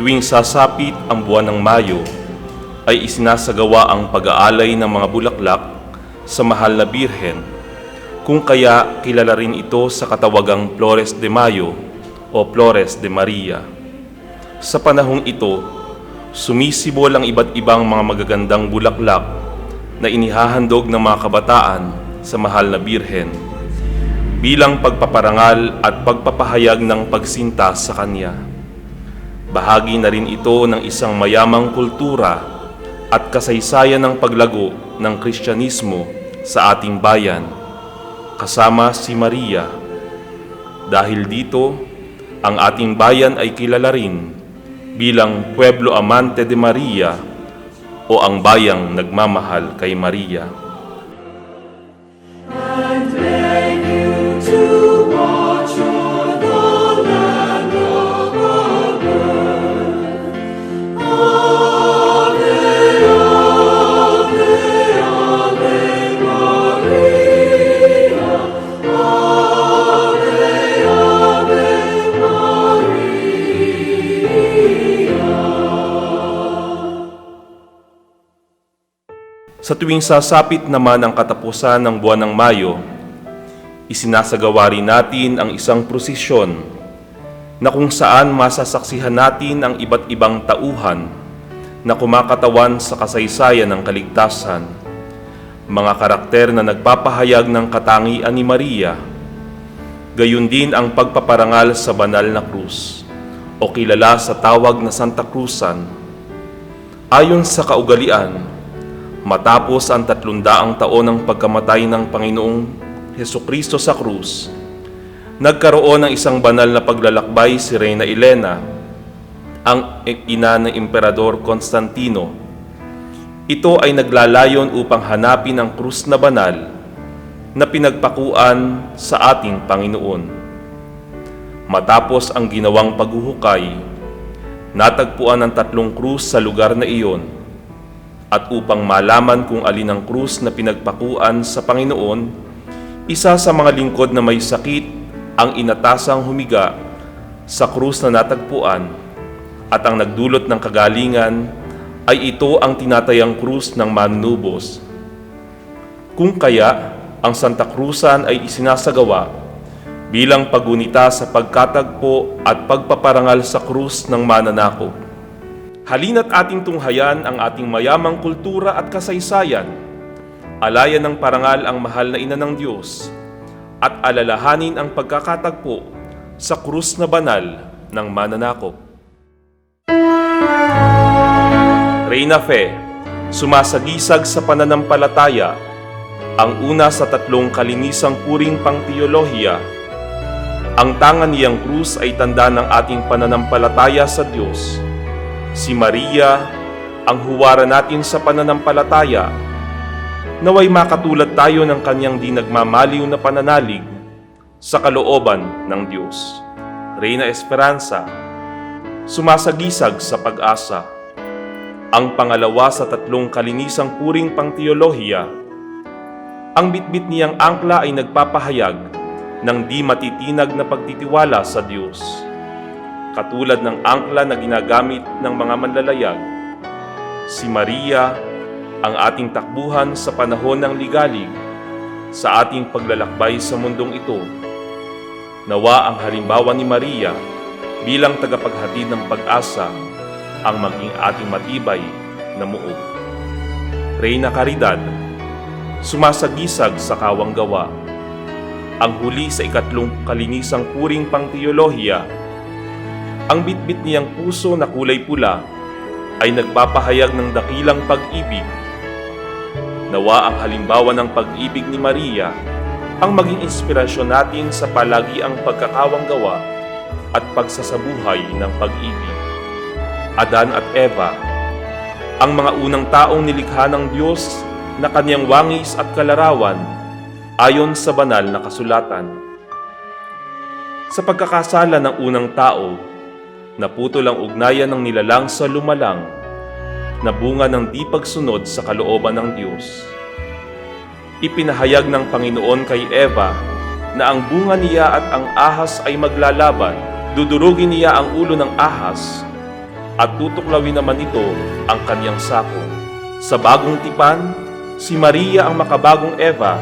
Tuwing sasapit ang buwan ng Mayo, ay isinasagawa ang pag-aalay ng mga bulaklak sa mahal na Birhen, kung kaya kilala rin ito sa katawagang Flores de Mayo o Flores de Maria. Sa panahong ito, sumisibol ang iba't ibang mga magagandang bulaklak na inihahandog ng mga kabataan sa mahal na Birhen bilang pagpaparangal at pagpapahayag ng pagsinta sa Kanya. Bahagi na rin ito ng isang mayamang kultura at kasaysayan ng paglago ng Kristyanismo sa ating bayan, kasama si Maria. Dahil dito, ang ating bayan ay kilala rin bilang Pueblo Amante de Maria o ang bayang nagmamahal kay Maria. Sa tuwing sasapit naman ang katapusan ng buwan ng Mayo, isinasagawa rin natin ang isang prosesyon na kung saan masasaksihan natin ang iba't ibang tauhan na kumakatawan sa kasaysayan ng kaligtasan, mga karakter na nagpapahayag ng katangian ni Maria, gayon din ang pagpaparangal sa banal na krus o kilala sa tawag na Santa Cruzan. Ayon sa kaugalian, matapos ang 300 taon ng pagkamatay ng Panginoong Hesukristo sa krus, nagkaroon ng isang banal na paglalakbay si Reyna Elena, ang ina ng Emperador Constantino. Ito ay naglalayon upang hanapin ang krus na banal na pinagpakuan sa ating Panginoon. Matapos ang ginawang paghuhukay, natagpuan ang 3 krus sa lugar na iyon. At upang malaman kung alin ang krus na pinagpakuan sa Panginoon, isa sa mga lingkod na may sakit ang inatasang humiga sa krus na natagpuan, at ang nagdulot ng kagalingan ay ito ang tinatayang krus ng manunubos. Kung kaya, ang Santa Cruzan ay isinasagawa bilang pagunita sa pagkatagpo at pagpaparangal sa krus ng mananakop. Halina't ating tunghayan ang ating mayamang kultura at kasaysayan, alayan ng parangal ang mahal na Ina ng Diyos, at alalahanin ang pagkakatagpo sa krus na banal ng mananakop. Reina Fe, sumasagisag sa pananampalataya, ang una sa 3 kalinisang puring pangteolohiya. Ang tangan niyang krus ay tanda ng ating pananampalataya sa Diyos. Si Maria, ang huwara natin sa pananampalataya, naway makatulad tayo ng kanyang di nagmamaliw na pananalig sa kalooban ng Diyos. Reina Esperanza, sumasagisag sa pag-asa. Ang pangalawa sa 3 kalinisang puring pangteolohiya, ang bitbit niyang angkla ay nagpapahayag ng di matitinag na pagtitiwala sa Diyos. Katulad ng angkla na ginagamit ng mga manlalayag, si Maria ang ating takbuhan sa panahon ng ligalig sa ating paglalakbay sa mundong ito. Nawa ang halimbawa ni Maria bilang tagapaghatid ng pag-asa ang maging ating matibay na muog. Reyna Caridad, sumasagisag sa kawang gawa. Ang huli sa 3 kalinisang puring pangteolohiya, ang bitbit niyang puso na kulay pula ay nagpapahayag ng dakilang pag-ibig. Nawa ang halimbawa ng pag-ibig ni Maria ang maging inspirasyon natin sa palagiang pagkakawanggawa at pagsasabuhay ng pag-ibig. Adan at Eva, ang mga unang taong nilikha ng Diyos na kanyang wangis at kalarawan ayon sa banal na kasulatan. Sa pagkakasala ng unang tao, naputol ang ugnayan ng nilalang sa lumalang na bunga ng di pagsunod sa kalooban ng Diyos. Ipinahayag ng Panginoon kay Eva na ang bunga niya at ang ahas ay maglalaban. Dudurugin niya ang ulo ng ahas at tutuklawin naman ito ang kanyang sako. Sa bagong tipan, si Maria ang makabagong Eva,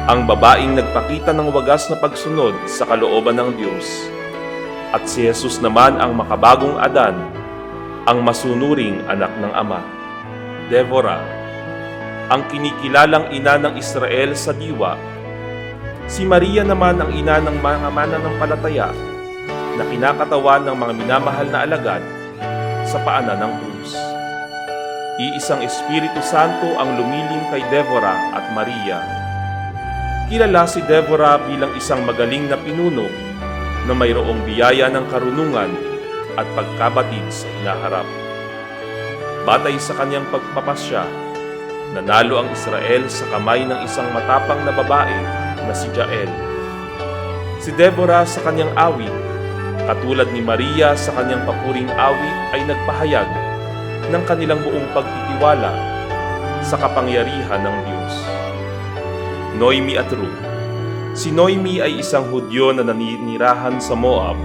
ang babaeng nagpakita ng wagas na pagsunod sa kalooban ng Diyos. At si Jesus naman ang makabagong Adan, ang masunuring anak ng Ama. Deborah, ang kinikilalang ina ng Israel sa diwa. Si Maria naman ang ina ng mga mananampalataya na kinakatawan ng mga minamahal na alagad sa paanan ng krus. Iisang Espiritu Santo ang lumiling kay Deborah at Maria. Kilala si Deborah bilang isang magaling na pinuno na mayroong biyaya ng karunungan at pagkabatid sa hinaharap. Batay sa kanyang pagpapasya, nanalo ang Israel sa kamay ng isang matapang na babae na si Jael. Si Deborah sa kanyang awit, katulad ni Maria sa kanyang papuring awit, ay nagpahayag ng kanilang buong pagtitiwala sa kapangyarihan ng Diyos. Noemi at Ruth. Si Noemi ay isang Hudyo na naninirahan sa Moab.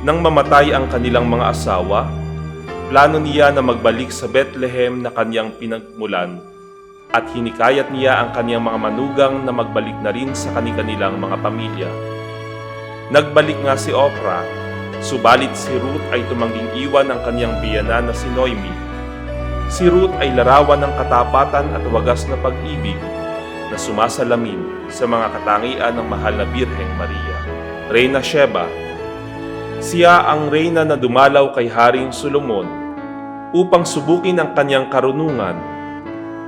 Nang mamatay ang kanilang mga asawa, plano niya na magbalik sa Bethlehem na kanyang pinagmulan at hinikayat niya ang kanyang mga manugang na magbalik na rin sa kanilang mga pamilya. Nagbalik nga si Oprah, subalit si Ruth ay tumangging iwan ang kanyang biyanan na si Noemi. Si Ruth ay larawan ng katapatan at wagas na pag-ibig na sumasalamin sa mga katangian ng mahal na Birheng Maria. Reyna Sheba. Siya ang reyna na dumalaw kay Haring Solomon upang subukin ang kanyang karunungan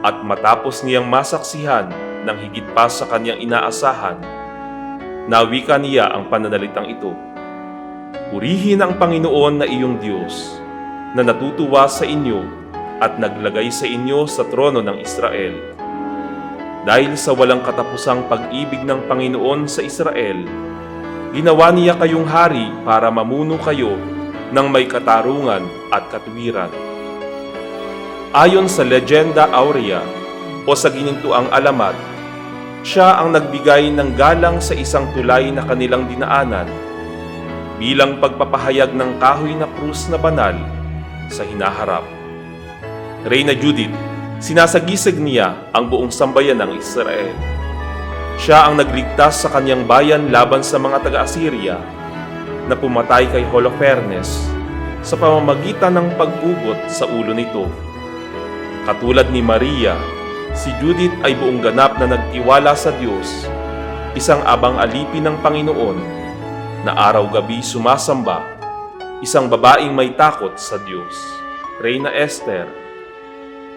at matapos niyang masaksihan ng higit pa sa kanyang inaasahan, nawika niya ang pananalitang ito. Purihin ang Panginoon na iyong Diyos na natutuwa sa inyo at naglagay sa inyo sa trono ng Israel. Dahil sa walang katapusang pag-ibig ng Panginoon sa Israel, ginawa niya kayong hari para mamuno kayo ng may katarungan at katuwiran. Ayon sa Legenda Aurea o sa ginintuang alamat, siya ang nagbigay ng galang sa isang tulay na kanilang dinaanan bilang pagpapahayag ng kahoy na krus na banal sa hinaharap. Reyna Judith, sinasagisag niya ang buong sambayan ng Israel. Siya ang nagligtas sa kanyang bayan laban sa mga taga-Assyria na pumatay kay Holofernes sa pamamagitan ng pag-ugot sa ulo nito. Katulad ni Maria, si Judith ay buong ganap na nagtiwala sa Diyos, isang abang alipin ng Panginoon na araw-gabi sumasamba, isang babaeng may takot sa Diyos. Reyna Esther.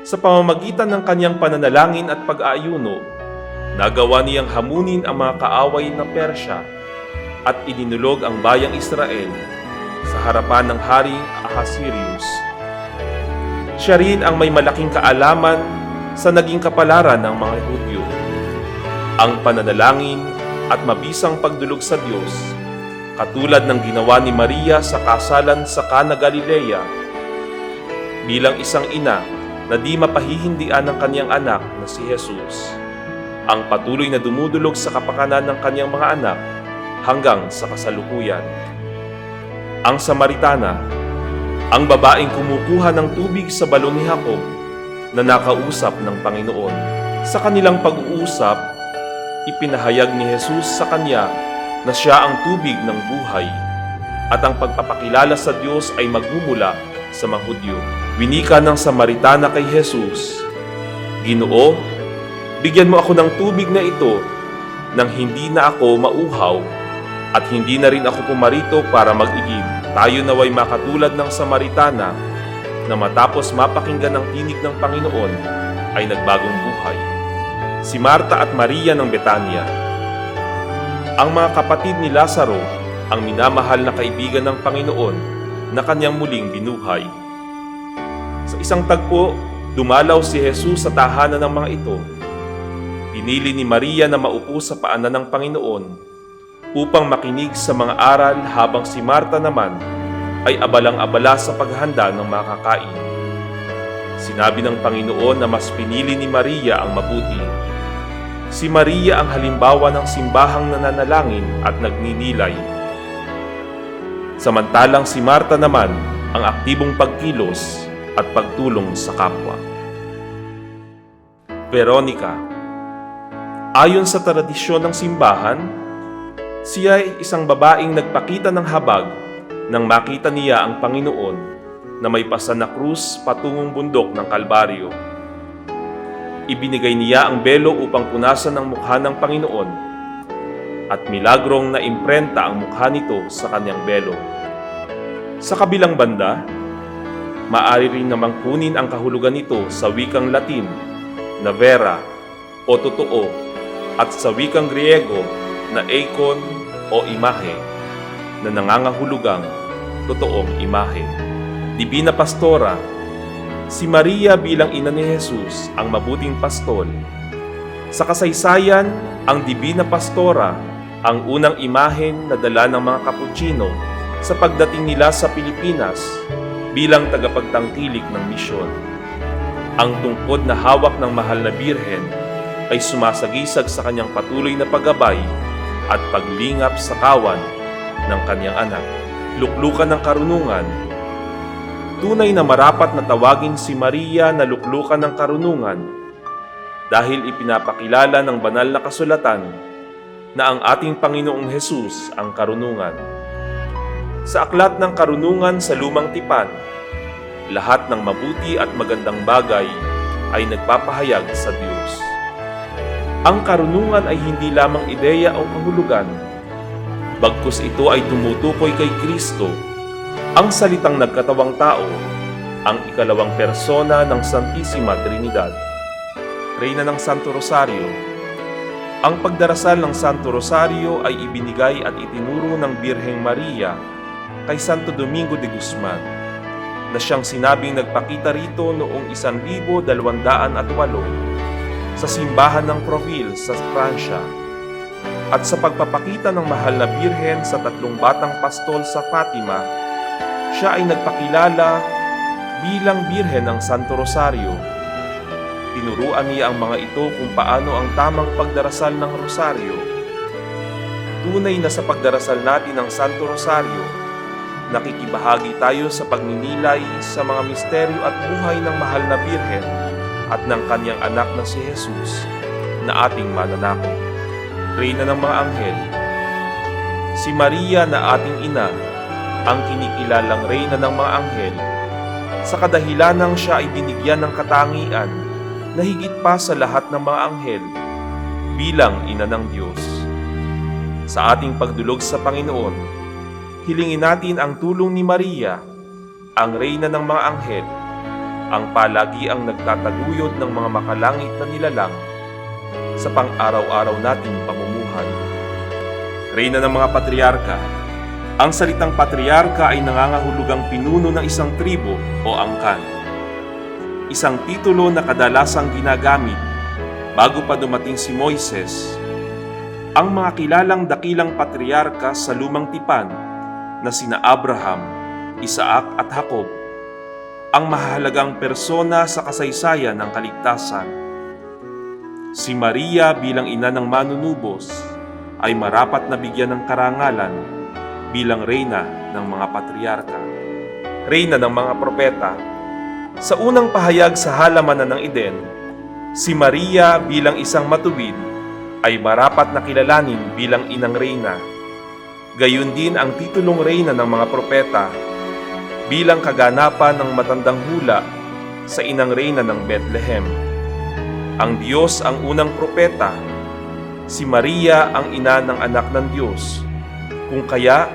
Sa pamamagitan ng kanyang pananalangin at pag-aayuno, nagawa niyang hamunin ang mga kaaway ng Persya at ininulog ang bayang Israel sa harapan ng Haring Ahasuerus. Siya rin ang may malaking kaalaman sa naging kapalaran ng mga Hudyo. Ang pananalangin at mabisang pagdulog sa Diyos, katulad ng ginawa ni Maria sa kasalan sa Cana Galilea, bilang isang ina na di mapahihindian ng kanyang anak na si Jesus, ang patuloy na dumudulog sa kapakanan ng kanyang mga anak hanggang sa kasalukuyan. Ang Samaritana, ang babaeng kumukuha ng tubig sa balon ni Jacob na nakausap ng Panginoon. Sa kanilang pag-uusap, ipinahayag ni Jesus sa kanya na siya ang tubig ng buhay at ang pagpapakilala sa Diyos ay magmumula sa mga Hudyo. Winika ng Samaritana kay Jesus, "Ginoo, bigyan mo ako ng tubig na ito nang hindi na ako mauhaw at hindi na rin ako pumarito para mag-igib." Tayo naway makatulad ng Samaritana na matapos mapakinggan ang tinig ng Panginoon ay nagbagong buhay. Si Marta at Maria ng Betania. Ang mga kapatid ni Lazaro, ang minamahal na kaibigan ng Panginoon na kanyang muling binuhay. Sa isang tagpo, dumalaw si Jesus sa tahanan ng mga ito. Pinili ni Maria na maupo sa paanan ng Panginoon upang makinig sa mga aral habang si Marta naman ay abalang-abala sa paghahanda ng makakain. Sinabi ng Panginoon na mas pinili ni Maria ang mabuti. Si Maria ang halimbawa ng simbahang nananalangin at nagninilay. Samantalang si Marta naman ang aktibong pagkilos at pagtulong sa kapwa. Veronica. Ayon sa tradisyon ng simbahan, siya ay isang babaeng nagpakita ng habag nang makita niya ang Panginoon na may pasan na krus patungong bundok ng Kalbaryo. Ibinigay niya ang belo upang punasan ang mukha ng Panginoon at milagrong naimprenta ang mukha nito sa kanyang belo. Sa kabilang banda, maaari rin namang kunin ang kahulugan nito sa wikang Latin na vera o totoo at sa wikang Griego na eikon o imahe na nangangahulugang totoong imahe. Divina Pastora. Si Maria bilang ina ni Jesus ang mabuting pastol. Sa kasaysayan, ang Divina Pastora ang unang imahen na dala ng mga Kaputsino sa pagdating nila sa Pilipinas bilang tagapagtangkilik ng misyon. Ang tungkod na hawak ng mahal na Birhen ay sumasagisag sa kanyang patuloy na paggabay at paglingap sa kawan ng kanyang anak. Luklukan ng karunungan. Tunay na marapat na tawagin si Maria na luklukan ng karunungan dahil ipinapakilala ng banal na kasulatan na ang ating Panginoong Hesus ang karunungan. Sa aklat ng karunungan sa Lumang Tipan, lahat ng mabuti at magandang bagay ay nagpapahayag sa Diyos. Ang karunungan ay hindi lamang ideya o kahulugan, bagkus ito ay tumutukoy kay Kristo, ang salitang nagkatawang tao, ang ikalawang persona ng Santissima Trinidad. Reyna ng Santo Rosario. Ang pagdarasal ng Santo Rosario ay ibinigay at itinuro ng Birheng Maria kay Santo Domingo de Guzman, na siyang sinabing nagpakita rito noong 1208 sa simbahan ng Proville sa Pransya. At sa pagpapakita ng mahal na Birhen sa 3 batang pastol sa Fatima, siya ay nagpakilala bilang Birhen ng Santo Rosario. Tinuruan niya ang mga ito kung paano ang tamang pagdarasal ng Rosario. Tunay na sa pagdarasal natin ng Santo Rosario, nakikibahagi tayo sa pagninilay sa mga misteryo at buhay ng mahal na Birhen at ng kanyang anak na si Jesus na ating mananako. Reyna ng mga Anghel. Si Maria na ating ina, ang kinikilalang Reyna ng mga Anghel, sa kadahilanang siya ay binigyan ng katangian na higit pa sa lahat ng mga anghel bilang ina ng Diyos. Sa ating pagdulog sa Panginoon, hilingin natin ang tulong ni Maria, ang Reyna ng mga Anghel, ang palagi ang nagtataguyod ng mga makalangit na nilalang sa pang-araw-araw nating pamumuhay. Reyna ng mga Patriarka. Ang salitang patriarka ay nangangahulugang pinuno ng isang tribo o angkan. Isang titulo na kadalasang ginagamit bago pa dumating si Moises. Ang mga kilalang dakilang patriarka sa Lumang Tipan na sina Abraham, Isaac at Jacob, ang mahalagang persona sa kasaysayan ng kaligtasan. Si Maria bilang ina ng manunubos ay marapat na bigyan ng karangalan bilang Reyna ng mga Patriarka. Reyna ng mga Propeta. Sa unang pahayag sa halamanan ng Eden, si Maria bilang isang matuwid ay marapat na kilalanin bilang inang Reyna. Gayun din ang titulong Reyna ng mga Propeta bilang kaganapan ng matandang hula sa inang Reyna ng Bethlehem. Ang Diyos ang unang propeta, si Maria ang ina ng anak ng Diyos, kung kaya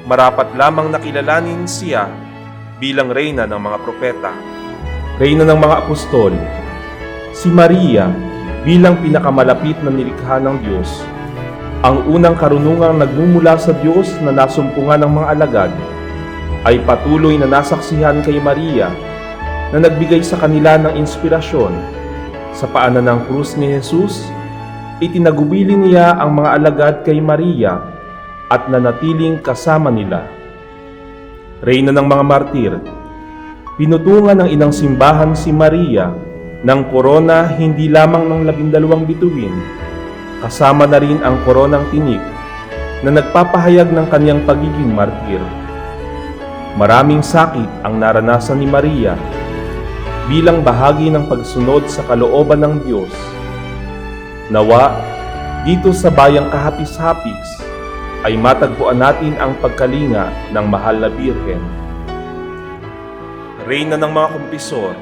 marapat lamang nakilalanin siya bilang Reyna ng mga Propeta. Reyna ng mga Apostol. Si Maria bilang pinakamalapit na nilikha ng Diyos, ang unang karunungang nagmumula sa Diyos na nasumpungan ng mga alagad, ay patuloy na nasaksihan kay Maria na nagbigay sa kanila ng inspirasyon. Sa paanan ng krus ni Jesus, itinagubili niya ang mga alagad kay Maria at nanatiling kasama nila. Reyna ng mga Martir. Pinutungan ng inang simbahan si Maria ng korona hindi lamang ng 12 bituin, kasama na rin ang koronang tinik na nagpapahayag ng kanyang pagiging martir. Maraming sakit ang naranasan ni Maria bilang bahagi ng pagsunod sa kalooban ng Diyos. Nawa, dito sa bayang kahapis-hapis ay matagpuan natin ang pagkalinga ng mahal na Birhen. Reyna ng mga kumpisor,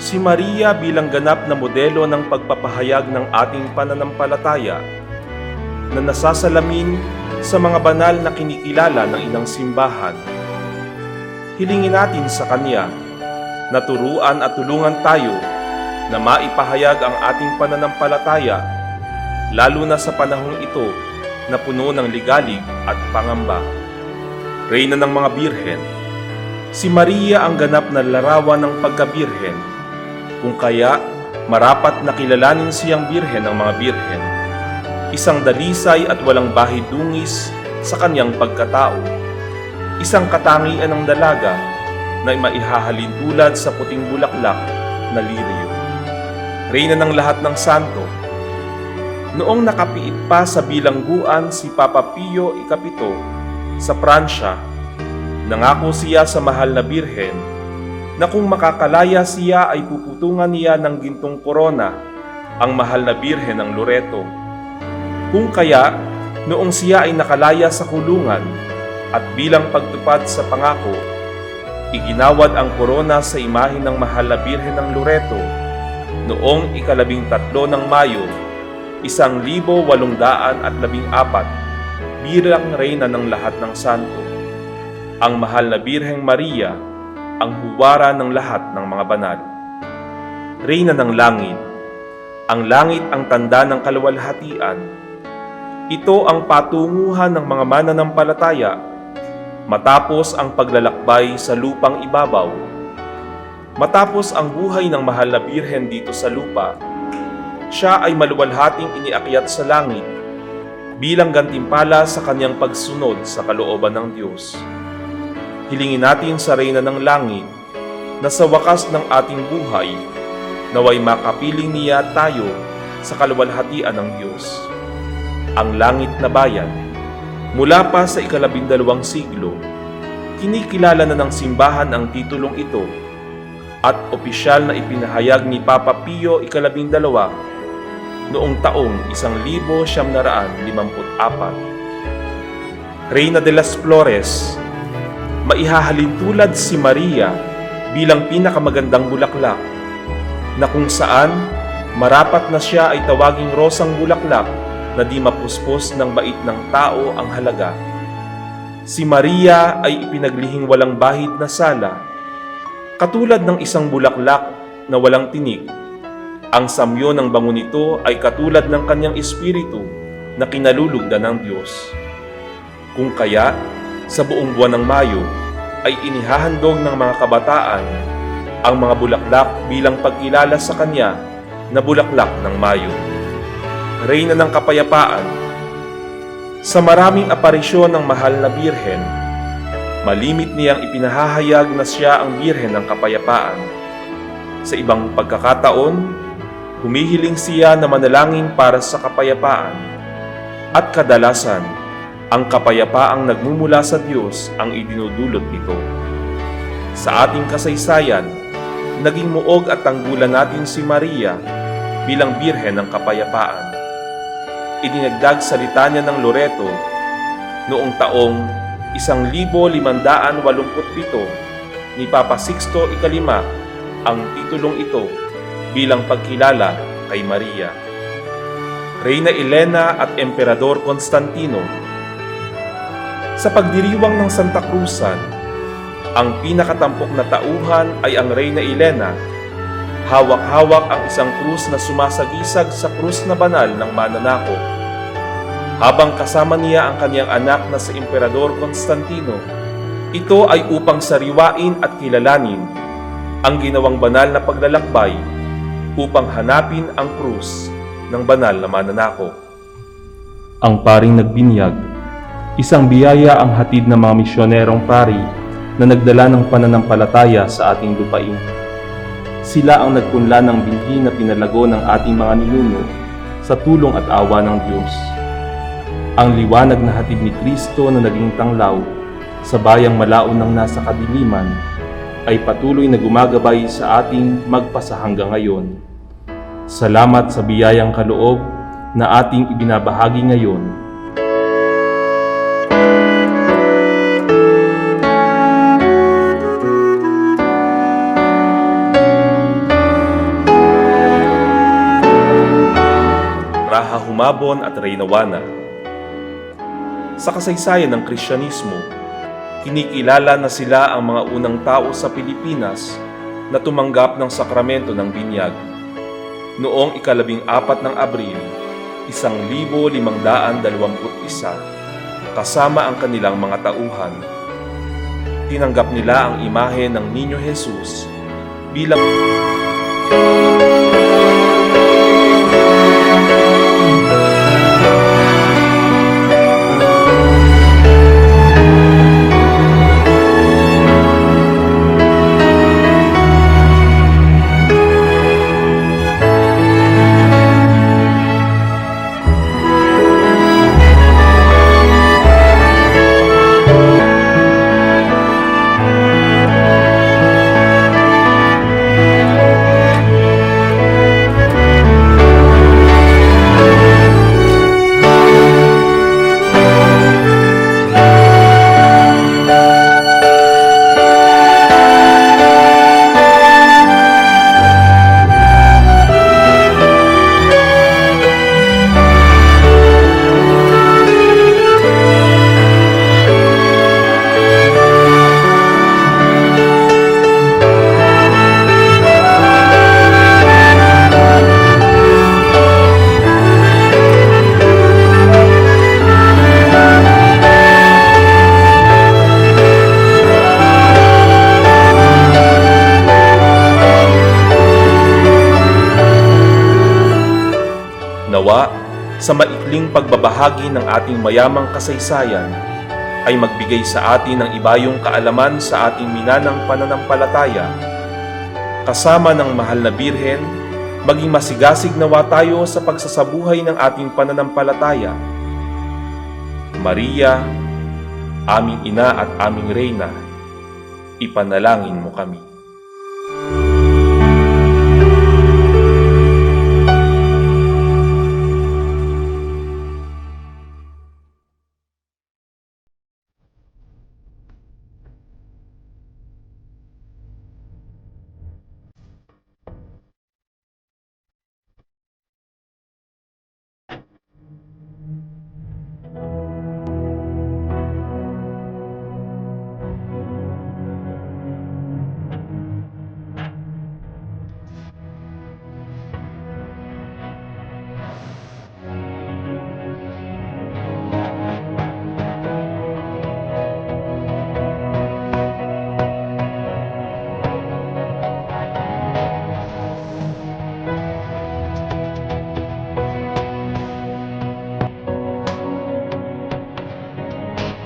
si Maria bilang ganap na modelo ng pagpapahayag ng ating pananampalataya na nasasalamin sa mga banal na kinikilala ng inang simbahan. Hilingin natin sa Kanya na turuan at tulungan tayo na maipahayag ang ating pananampalataya, lalo na sa panahong ito na puno ng ligalig at pangamba. Reyna ng mga Birhen, si Maria ang ganap na larawan ng pagkabirhen, kung kaya marapat na kilalanin siyang Birhen ng mga Birhen, isang dalisay at walang bahid dungis sa kanyang pagkatao, isang katangian ng dalaga na maihahalin tulad sa puting bulaklak na liryo. Reyna ng lahat ng santo, noong nakapiit pa sa bilangguan si Papa Pio Ikapito sa Pransya, nangako siya sa mahal na Birhen na kung makakalaya siya ay puputungan niya ng gintong korona ang mahal na Birhen ng Loreto. Kung kaya, noong siya ay nakalaya sa kulungan at bilang pagtupad sa pangako, iginawad ang korona sa imahe ng mahal na Birhen ng Loreto noong 13 ng Mayo, 1814 bilang reyna ng lahat ng santo. Ang mahal na Birheng Maria, ang huwara ng lahat ng mga banal. Reyna ng langit, ang langit ang tanda ng kaluwalhatian. Ito ang patunguhan ng mga mananampalataya matapos ang paglalakbay sa lupang ibabaw. Matapos ang buhay ng mahal na Birhen dito sa lupa, siya ay maluwalhating iniakyat sa langit bilang gantimpala sa kanyang pagsunod sa kalooban ng Diyos. Hilingin natin sa Reyna ng Langit na sa wakas ng ating buhay, naway makapiling niya tayo sa kaluwalhatian ng Diyos. Ang langit na bayan, mula pa sa 12 siglo, kinikilala na ng simbahan ang titulong ito at opisyal na ipinahayag ni Papa Pio XII noong taong 1954. Reyna de las Flores, maihahalin tulad si Maria bilang pinakamagandang bulaklak, na kung saan marapat na siya ay tawaging rosang bulaklak na di mapuspos ng bait ng tao ang halaga. Si Maria ay ipinaglihing walang bahid na sala, katulad ng isang bulaklak na walang tinik. Ang samyo ng bango nito ay katulad ng kanyang espiritu na kinalulugdan ng Diyos. Kung kaya, sa buong buwan ng Mayo ay inihahandog ng mga kabataan ang mga bulaklak bilang pagkilala sa kanya na bulaklak ng Mayo. Reyna ng kapayapaan, sa maraming aparisyon ng mahal na Birhen, malimit niyang ipinahahayag na siya ang Birhen ng kapayapaan. Sa ibang pagkakataon, humihiling siya na manalangin para sa kapayapaan, at kadalasan, ang kapayapaang nagmumula sa Diyos ang idinudulot nito. Sa ating kasaysayan, naging muog at tanggulan natin si Maria bilang Birhen ng kapayapaan. Idinagdag sa litanya ng Loreto noong taong 1587 ni Papa Sixto V ang titulong ito bilang pagkilala kay Maria. Reyna Elena at Emperador Constantino, sa pagdiriwang ng Santa Cruzan, ang pinakatampok na tauhan ay ang Reyna Elena. Hawak-hawak ang isang krus na sumasagisag sa krus na banal ng mananako. Habang kasama niya ang kanyang anak na si Emperador Constantino, ito ay upang sariwain at kilalanin ang ginawang banal na paglalakbay upang hanapin ang krus ng banal na mananako. Ang paring nagbinyag, isang biyaya ang hatid ng mga misyonerong pari na nagdala ng pananampalataya sa ating lupain. Sila ang nagpunla ng binhi na pinalago ng ating mga ninuno sa tulong at awa ng Diyos. Ang liwanag na hatid ni Kristo na naging tanglaw sa bayang malaon ng nasa kadiliman, ay patuloy na gumagabay sa ating magpasa hanggang ngayon. Salamat sa biyayang kaloob na ating ibinabahagi ngayon. Raha Humabon at Reynawana. Sa kasaysayan ng Kristyanismo, kinikilala na sila ang mga unang tao sa Pilipinas na tumanggap ng sakramento ng binyag. Noong 14 ng Abril, 1521, kasama ang kanilang mga tauhan. Tinanggap nila ang imahe ng Niño Jesus bilang nawa sa maikling pagbabahagi ng ating mayamang kasaysayan ay magbigay sa atin ng ibayong kaalaman sa ating minanang pananampalataya. Kasama ng mahal na Birhen, maging masigasig nawa tayo sa pagsasabuhay ng ating pananampalataya. Maria, aming Ina at aming Reyna, ipanalangin mo kami.